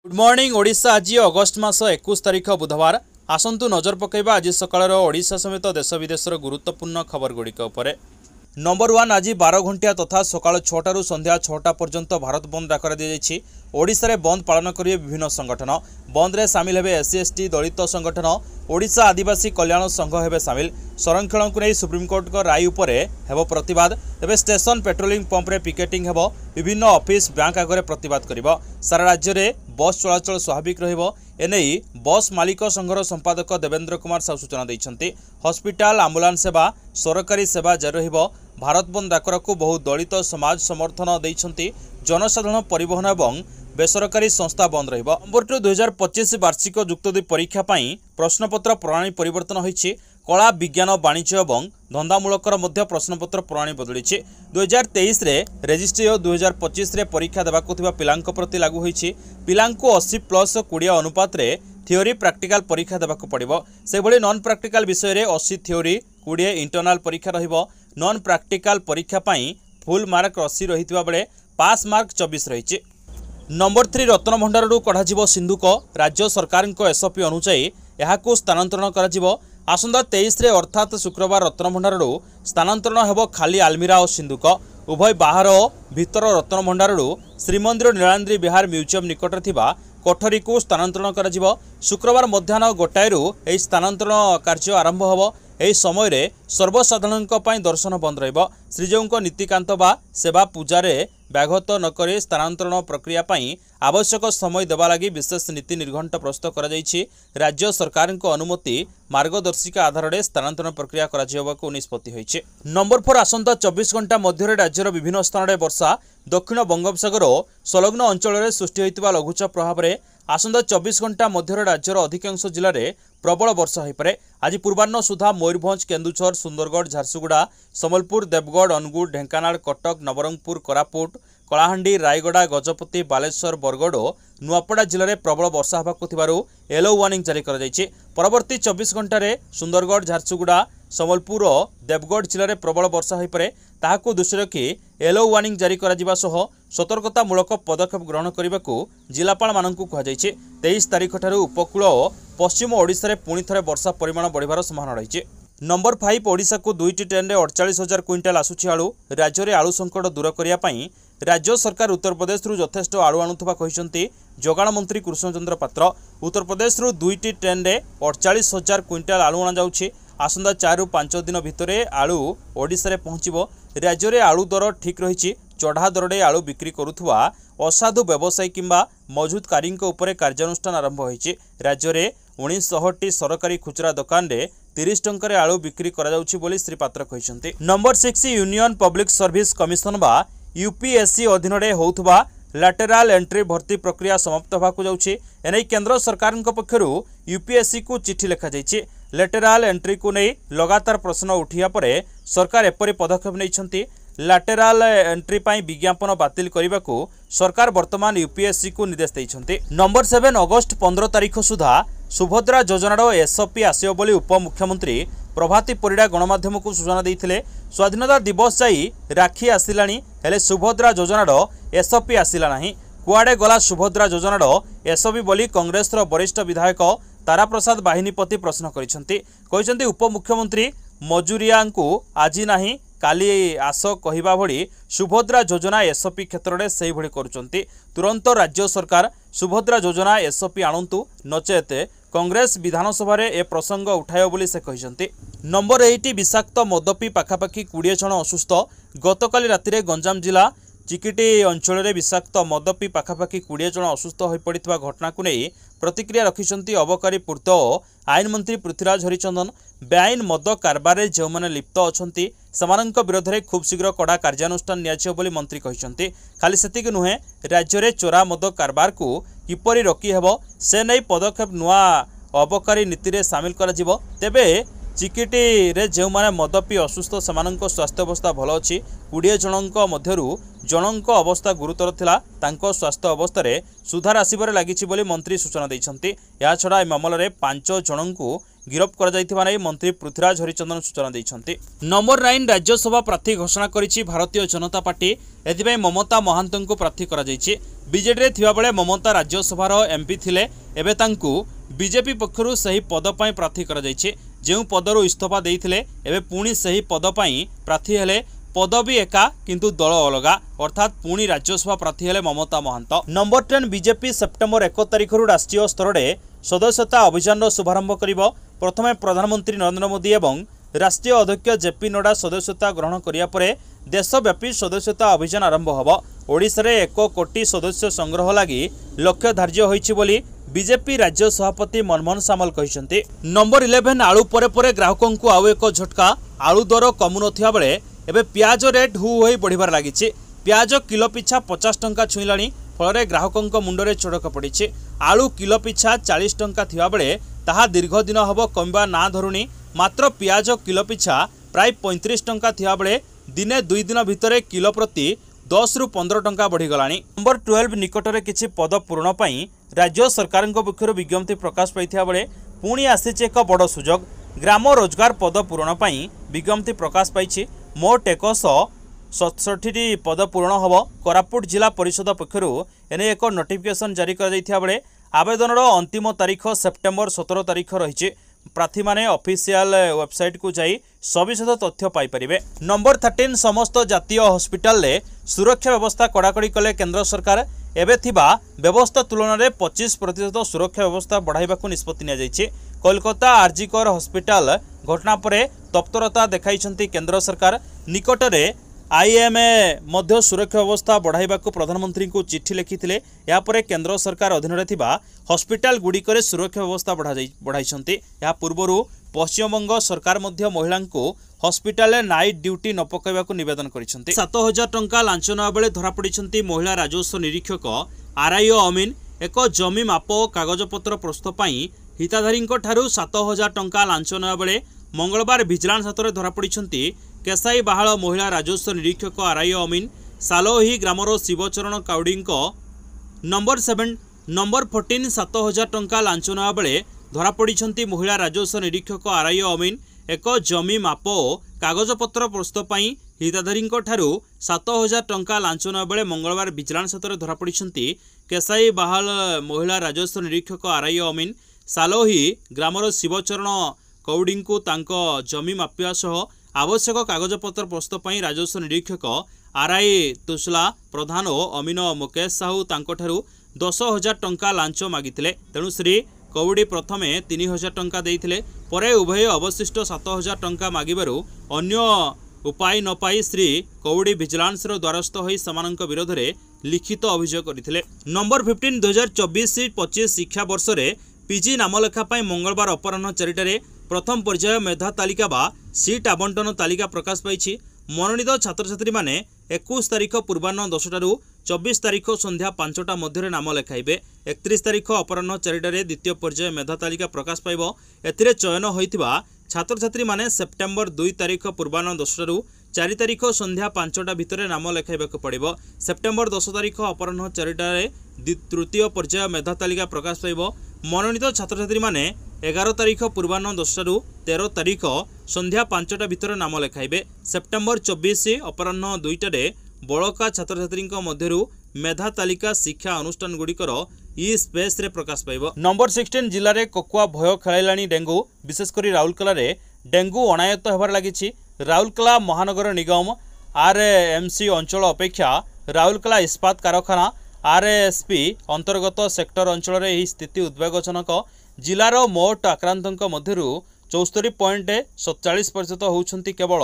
Good morning Odisha. आज August मास 21 तारिख बुधवार। आसंतु नजर पकईबा आज सकाळ ओडिशा समेत देश विदेशर गुरुत्वपूर्ण खबर गुड़िक उपर। नंबर 1 आज 12 घंटिया तथा सकाळ 6 संध्या 6 पर्यंत भारत बंद डाकर दी। ओडिशा रे बंद पालन करेंगे विभिन्न संगठन। बंद रे सामिल हेबे एससी एसटी दलित संगठन, ओडिशा आदिवासी कल्याण संघ हेबे सामिल। संरक्षण को नहीं सुप्रीमकोर्ट को राय उपरे हेबो प्रतिवाद। तेबे स्टेशन पेट्रोलिंग पंप रे पिकेटिंग हेबो। विभिन्न ऑफिस बैंक आगे प्रतिवाद करिबो। सारा राज्य रे बस चलाचल स्वाभाविक रहिबो। एनेई बस मालिक संघर संपादक देवेंद्र कुमार साहू सूचना दैछन्ति। हॉस्पिटल आम्बुलांस सेवा सरकारी सेवा जारी रहिबो। भारत बंद डाकर को बहु दलित समाज समर्थन दैछन्ति। जनसाधारण परिवहन एवं बेसरकारी संस्था बंद रहिबो। नंबर 2 2025 वार्षिक युक्त 2 परीक्षा पई प्रश्नपत्र प्रणाली परिवर्तन होईछि। कला विज्ञान वाणिज्य एवं धंदामूलकर मध्य प्रश्नपत्र प्रणाली बदली। 2023 रे रेजिस्ट्री और 2025 रे परीक्षा देबाकु थिबा पिलांक प्रति लागू होईछि। पिलांकु 80+20 अनुपात रे थियोरी प्रैक्टिकल परीक्षा देबाकु पड़िबो। से भली नॉन प्रैक्टिकल विषय रे 80 थियोरी 20 इंटरनल परीक्षा रहिबो। नॉन प्रैक्टिकल परीक्षा पई फुल मार्क 80 रहितबा बेले पास मार्क 24 रहिछि। नंबर 3 रत्न भंडारु कढ़ाजिबो सिंधुक। राज्य सरकार एसओपी अनुसार यहाकू स्थानांतरण कराजिबो। आसंदा 23 रे अर्थात शुक्रवार रत्न भंडारु स्थानांतरण हेबो खाली आलमीरा और सिंधुक। उभय बाहर और भीतर रत्न भंडारु श्रीमंदिर नीलाद्री विहार म्यूजियम निकट थिबा कोठरी को स्थानांतरण कराजिबो। शुक्रवार मध्याह्न 1टारू एही स्थानांतरण कार्य आरंभ होबो। एही समय रे सर्वसाधारणक पई दर्शन बंद रहिबो। श्रीजीउଙ୍କ नीतिकांत बा सेवा पूजारे व्याघत नकरी स्थानांतरण प्रक्रिया पई आवश्यक समय देवा लगी विशेष नीति निर्घंट प्रस्तुत करा जायछि। राज्य सरकार अनुमति मार्गदर्शिका आधार में स्थानांतरण प्रक्रिया करा निष्पत्ति होइछि। नंबर 4 आसंता 24 घंटा मध्य राज्यर विभिन्न स्थान में वर्षा। दक्षिण बंगोपसागर संलग्न अंचल में सृष्टि होइतिबा लघुचाप प्रभाव में आसंता 24 घंटा मध्य राज्यर अधिकांश जिले में प्रबल वर्षा हो पारे। आज पूर्वाह्न सुधा मयूरभंज, केन्दुझर, सुंदरगढ़, झारसुगुड़ा, सम्बलपुर, देवगढ़, अनुगुल, ढेंकानाल, कटक, नवरंगपुर, कोरापुट, कलाहांडी, रायगड़ा, गजपति, बालेश्वर, बरगड़ और नुआपड़ा जिले में प्रबल वर्षा होबाकु येलो वार्निंग जारी करा जायछि। परवर्ती 24 घंटे सुंदरगढ़, झारसुगुड़ा, सम्बलपुर और देवगढ़ जिले में प्रबल वर्षा हो पारे। ताहाकु दृष्टि रखी येलो वार्निंग जारी करा जिबा सह सतर्कतामूलक पदक्षेप ग्रहण करने जिलापाल मानकु कहा जायछि। 23 तारिख ठारू उपकूल और पश्चिम ओडिशा रे पुणी थरे वर्षा परिमाण बढ़िबार संभावना रही। नंबर 5 ओडिशा को 2टी ट्रेन रे 48,000 क्विंटाल आसुछि आलू। राज्य में आलू संकट दूर करिया पई राज्य सरकार उत्तर प्रदेश रु यथेष्ट आलू आणुथबा कहिसंती जोगाण मंत्री कृष्णचंद्र पात्र। उत्तर प्रदेश रु 2टी ट्रेन रे 48,000 क्विंटाल आलू आना जाउछि। आसंदा 4 ରୁ 5 दिन भितर आलू ओडिशा रे पहुंचिबो। राज्य में आलू दर ठीक रही। चढ़ा दरे आलू बिक्री करुवा असाधु व्यवसायी किंबा मजूदकारी उपरे कार्यानुष्ठान आरंभ होइछि। राज्य में 1900टी सरकारी खुचरा दुकान रे 30 टंकार आलू बिक्री करा जाउछि बोली श्री पात्र कहिसंती। Number 6 union public service commission बा यूपीएससी अधीन रे होउथबा लैटेराल एंट्री भर्ती प्रक्रिया समाप्त होबाकु जाउछि। एनै केंद्र सरकार पक्षरु यूपीएससी को चिठी लिखा जाइछि। लैटेराल एंट्री को नहीं लगातार प्रश्न उठिया परे सरकार एपरि पदक्षेप नैछन्ति। लैटेराल एंट्री पाई विज्ञापन बातिल करने सरकार वर्तमान यूपीएससी को निर्देश दैछन्ति। नंबर 7 अगस्ट 15 तारिख सुधा सुभद्रा योजनार एसओपी आसियो बोली उपमुख्यमंत्री प्रभाती परिड़ा गणमाध्यम को सूचना देइथिले। स्वाधीनता दिवस जाई राखी आसिलानी हेले सुभद्रा योजनार एसओपी आसिला नाही। कुआडे गला सुभद्रा योजनार एसओपी बोली कांग्रेस वरिष्ठ विधायक तारा प्रसाद बाहिनीपति प्रश्न करिसेंति। उपमुख्यमंत्री मजूरिया को आज नाही काली आस कहवा भली सुभद्रा योजना एसओपी क्षेत्र में से भली करुचंती। तुरंत राज्य सरकार सुभद्रा योजना एसओपी आणंतु नचेत कांग्रेस विधानसभा रे ए प्रसंग उठायो बोली से कहिसंती। नंबर 8 विषाक्त मद पी पाखापाखि 20 जन असुस्थ। गतकाली राति गंजाम जिला चिकिटी अंचल में विषाक्त मद पी पाखापाखि 20 जन असुस्थ हो पड़ा घटना को नहीं प्रतिक्रिया रखिंट अबकारी पूर्त आईन मंत्री पृथ्वीराज हरिचंदन। बेआईन मद कारबार जो मैंने लिप्त अच्छा से विरोध में खूब शीघ्र कड़ा कार्यानुष्ठान नियाजियो बोली मंत्री कहिसंती। खाली सेतिक नुहे राज्य में चोरा मद कारबार को किपरि रोकी हेबो से नहीं पदक्षेप नुआ अबकारी नीति रे सामिल करा जिवो। तेबे चिकिटी रे जो माने मद पी असुस्थ सेमानंको स्वास्थ्य अवस्था भल अच्छी 20 जनक मध्यरु जनक अवस्था गुरुतर थिला तांको स्वास्थ्य अवस्था रे सुधार आसिबारे लागिछि बोली मंत्री सूचना दैछन्ति। या छडा ए मामलारे 5 जनकु गिरफ करा जायथिबा नै मंत्री पृथ्वीराज हरिचंदन सूचना दैछन्ति। नंबर 9 राज्यसभा प्रार्थी घोषणा करिछि भारतीय जनता पार्टी। एथिबे ममता महांतंको प्रार्थी करा जायछि। बीजेडी रे थिबा बेले ममता राज्यसभार एमपी थिले एबे तांकु बीजेपी पक्षरु सही पद पई प्रार्थी करा जायछि। जेउ पदरु इस्तीफा देइथिले एबे पुणी सही पद पई प्रार्थी हेले पदवी एका किंतु दल अलगा अर्थात पुणी राज्यसभा प्रार्थी हेले ममता महांत। नंबर 10 बीजेपी सेप्टेम्बर 1 तारिख राष्ट्रीय स्तर में सदस्यता अभियान शुभारंभ करिबो। प्रथमे प्रधानमंत्री नरेंद्र मोदी एवं राष्ट्रीय अध्यक्ष जेपी नड्डा सदस्यता ग्रहण करिया परे देशव्यापी सदस्यता अभियान आरंभ होबो। ओडिशा रे 1 कोटी सदस्य संग्रह लागि लक्ष्य धार्य होइछि बोली बीजेपी राज्य सभापति मनमोहन सामल कहिसंति। नंबर 11 आलू परे परे ग्राहकों को आउ एक झटका। आलू दर कमु नथिया बेले एबे प्याज रेट हु होई बढ़िबार लागिछि। प्याज किलो पिछा 50 टंका छुईलाणी फल ग्राहकों मुंडरे चढ़क पड़ी। आलू किलो पिछा 40 टंका थिबा बेले ताहा दीर्घ दिन हबो कमिबा ना धरुनी। मात्र प्याज किलो पिछा प्राय 35 टंका थिबा बेले दिने 2 दिन भितरे किलो प्रति 10 रु 15 टंका बढ़ीगलाणी। नंबर 12 निकटरे किछि पद पूरण पई राज्य सरकार पक्षर विज्ञप्ति प्रकाश पाइथिया बेले पुणी आसीछि एक बड़ सुजोग। ग्राम रोजगार पद पूरण पई विज्ञप्ति प्रकाश पाइछि। मोट 167 पद पूरण हब। कोरापुट जिला परिषद पक्षर एने एक नोटिफिकेशन जारी कर दैथिया बेले आवेदनर अंतिम तारीख सेप्टेम्बर 17 तारीख रही। प्रार्थी माने ऑफिशियल वेबसाइट को जाई सविशेष तथ्य पाई परिबे। नंबर 13 समस्त जातीय हॉस्पिटल ले सुरक्षा व्यवस्था कड़ाकड़ी कले केंद्र सरकार। एबे थिबा व्यवस्था तुलन में 25% सुरक्षा व्यवस्था बढ़ाइबाकू निष्पत्ति निया जायछि। कोलकाता आरजीकर हॉस्पिटल घटना परे तत्परता देखाइछन्ति केंद्र सरकार। निकटरे आईएमए मध्य सुरक्षा व्यवस्था बढ़ाइबाकू प्रधानमंत्री को चिठी लिखिथिले। या परे केंद्र सरकार अधीन रे थिबा हॉस्पिटल गुड़िकरे सुरक्षा व्यवस्था बढ़ाइछन्ति। या पूर्वरु पश्चिमबंग सरकार मध्य महिला को हॉस्पिटल नाइट ड्यूटी न पकाइबाकू निवेदन करिसन्ति। 7000 टंका लांच नवा बेले धरा पड़िसन्ति महिला राजस्व निरीक्षक आरआईओ अमीन। एक जमी माप और कागजपत्र प्रस्तुत पई हिताधारींको ठारू 7000 टंका लांच नवा बेले मंगलवार विजिलेंस हाथ में धरा पड़िसन्ति केसाई बाहाल महिला राजस्व निरीक्षक आरआईओ अमीन। सालोही ग्रामर शिवचरण काउडींको। नंबर 14 7000 टंका लांच नवा बेले धरा पड़िसन्ति महिला राजस्व निरीक्षक आरआईओ अमीन। एक जमी माप और कागजपत्र प्रस्तुत पई हिताधारींको ठारू 7000 टंका लांच नवा बेले मंगलवार विजिलेंस हाथ में धरा पड़िसन्ति केसाई बाहाल महिला राजस्व निरीक्षक आरआईओ अमीन। सालोही ग्रामर शिवचरण कौडींको तांको जमी मापिया सह आवश्यक कागजपत्र प्रस्तुत पई राजस्व निरीक्षक आरआई तुसला प्रधान और अमीन मुकेश साहू तांको ठारू 10,000 टंका लांच मागिथिले। तेणु श्री कौडी प्रथमे 3,000 टंका देइथिले। परे उभय अवशिष्ट 7,000 टंका मागिबारु अन्य उपाय न पाई श्री कौडी विजिलेंस द्वारस्थ होई समानक विरोध में लिखित अभियोग करथिले। नंबर 15 2024-25 शिक्षा वर्ष रे पीजी नामलेखा पाई मंगलवार अपराह्न 4टारे प्रथम पर्याय मेधा तालिका बा सीट आवंटन तालिका प्रकाश पाई। मनोनीत छात्र छात्री माने 21 तारीख पूर्वाह्न 10टारू 24 तारीख संध्या 5टा मध्य नाम लेखाइबे। 31 तारीख अपराह्न 4टारे द्वितीय पर्याय मेधा तालिका प्रकाश पाइब। एथिरे चयन होइथिबा छात्र छात्री माने सेप्टेम्बर 2 तारीख पूर्वाह्न 10टारू 4 तारीख संध्या 5टा भितर नाम लेखाइबाक पड़िबो। सेप्टेम्बर 10 तारीख अपराह्न 4टारे तृतीय पर्याय मेधा तालिका प्रकाश पाइब। मनोनीत छात्र छात्री माने 11 तारीख पूर्वाह्न 10टारू 13 तारीख संध्या 5टा भितर नाम लेखाइबे। सेप्टेम्बर 24 अपराह्न 2टारे बड़का छात्र छात्री मध्यरु मेधा तालिका शिक्षा अनुष्ठान गुड़िकर ई स्पेस रे प्रकाश पाइब। नंबर 16 जिले में कोकुआ भय खेलाणी डेंगू विशेषकर राउरकेला रे डेंगू अनायत्त होबार लागिछि। राउरकेला महानगर निगम आरएमसी अंचल अपेक्षा राउरकेला इस्पात कारखाना आरएसपी अंतर्गत सेक्टर अंचल में यह स्थिति उद्वेगजनक। जिलार मोट आक्रांतों मध्यरु 74.47% होउछन्ति केवल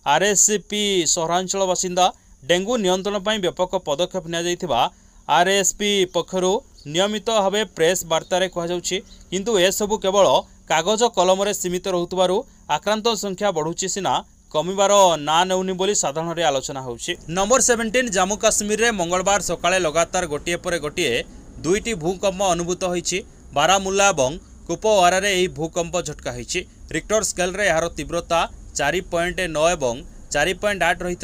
आरएसपी सहरांचल बासिंदा। डेंगू नियंत्रण पर व्यापक पदक्षेप निया आरएसपी पक्षरु नियमित भाव प्रेस वार्तार कहुछि, किंतु एसबू केवल कागज कलम सीमित रहुतबारु आक्रांत संख्या बढ़ुछि सिना कमिबार ना नेउनी बोली साधारण आलोचना होछि। नंबर 17 जम्मू काश्मीर रे मंगलवार सकाळे लगातार गोटिए पर गोटिए 2टी भूकंप अनुभूत होइछि। बारामुल्ला और कुपवारा रे एही भूकंप झटका होइछि। रिक्टर स्केल रे यार तीव्रता 4.9 एवं 4.8 रही।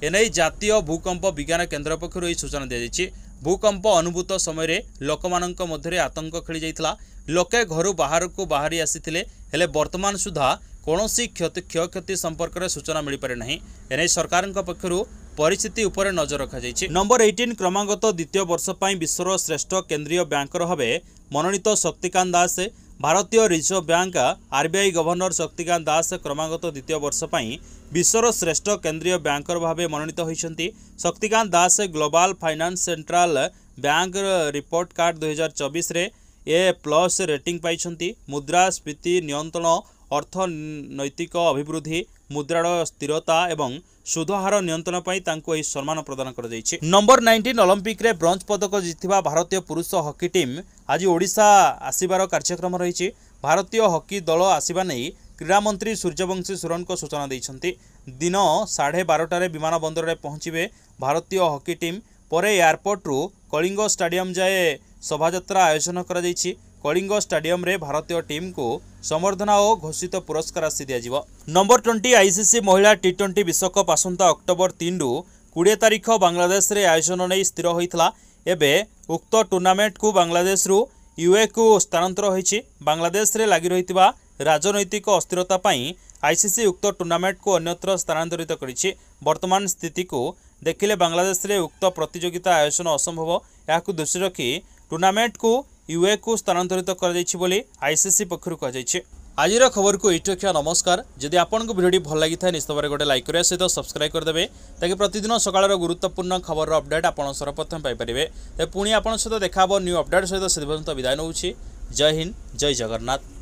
एने जातीय भूकंप विज्ञान केन्द्र पक्षर यह सूचना दी जाइए। भूकंप अनुभूत समय लोकमानंक मध्य आतंक खेली जाइथिला। लोके घर बाहर को बाहरी आसीथिले हेले वर्तमान सुधा कौनसी क्षयक्षति संपर्क में सूचना मिल पारे नहीं। एने सरकार पक्षर परिस्थिति उपर नजर रखा जाइए। नंबर 18 क्रमागत द्वितीय वर्ष पर विश्वर श्रेष्ठ केंद्रीय बैंकर भावे मनोनीत शक्तिकांत दास। भारतीय reserve bank RBI governor Shaktikanta Das क्रमागत द्वितीय वर्ष पर विश्वर श्रेष्ठ केंद्रीय बैंकर भावे मनोनीत होइछन्ति। Shaktikanta Das global finance central bank report card 2024 रे A+ रेटिंग पाइछन्ति। मुद्रास्फीति नियंत्रण, अर्थनैतिक अभिवृद्धि, मुद्रार स्थिरता एवं सुधहार नियंत्रण पर तांको एही सम्मान प्रदान कर जाइछि। नंबर 19 ओलंपिक रे ब्रोंज पदक जीतिबा भारतीय पुरुष हॉकी टीम आज ओडिशा आसीबार कार्यक्रम रही। भारतीय हॉकी दल आसीबा नहीं क्रीड़ा मंत्री सूर्यवंशी सुरन को सूचना दैछन्ति। दिन 12:30 विमान बंदर में पहुंचे भारतीय हॉकी टीम। परे एयरपोर्ट रु कलिंग स्टाडियम जाए शोभायात्रा आयोजन करा जाइछि। कलिंग स्टाडियम रे भारतीय टीम को संबर्धना और घोषित पुरस्कार राशि दिया। नंबर 20 आईसीसी महिला टी20 विश्वकप आसंता अक्टोबर 3 रु 20 तारिख बांग्लादेश रे आयोजन नहीं स्थिर होइतला। एबे उक्त टूर्नामेंट को बांग्लादेश रु यूए को स्थानांतर होइछि। बांग्लादेश रे लागि रहितबा राजनैतिक अस्थिरता पई आईसीसी उक्त टूर्नामेंट को अन्यत्र स्थानांतरित करिछि। वर्तमान स्थिति को देखिले बांग्लादेश रे उक्त प्रतियोगिता आयोजन असंभव। याकु दृष्टि रखी टूर्नामेंट को यूए को स्थानांतरित कर जाइछि बोली आईसीसी पक्षरु कह जाइछि। आजिर खबर को एटु रखिया। नमस्कार। जदि आपनको वीडियो भल लगी था निश्चित भाव गोटे लाइक करिया सहित सब्सक्राइब करदेवे ताकि प्रतिदिन सकाळर गुरुत्वपूर्ण खबर अपडेट आपण सर्वप्रथम पाई परिबे। पुणी आपण सहित देखा न्यू अपडेट सहित से विदाय नउछि। जय हिंद, जय जगन्नाथ।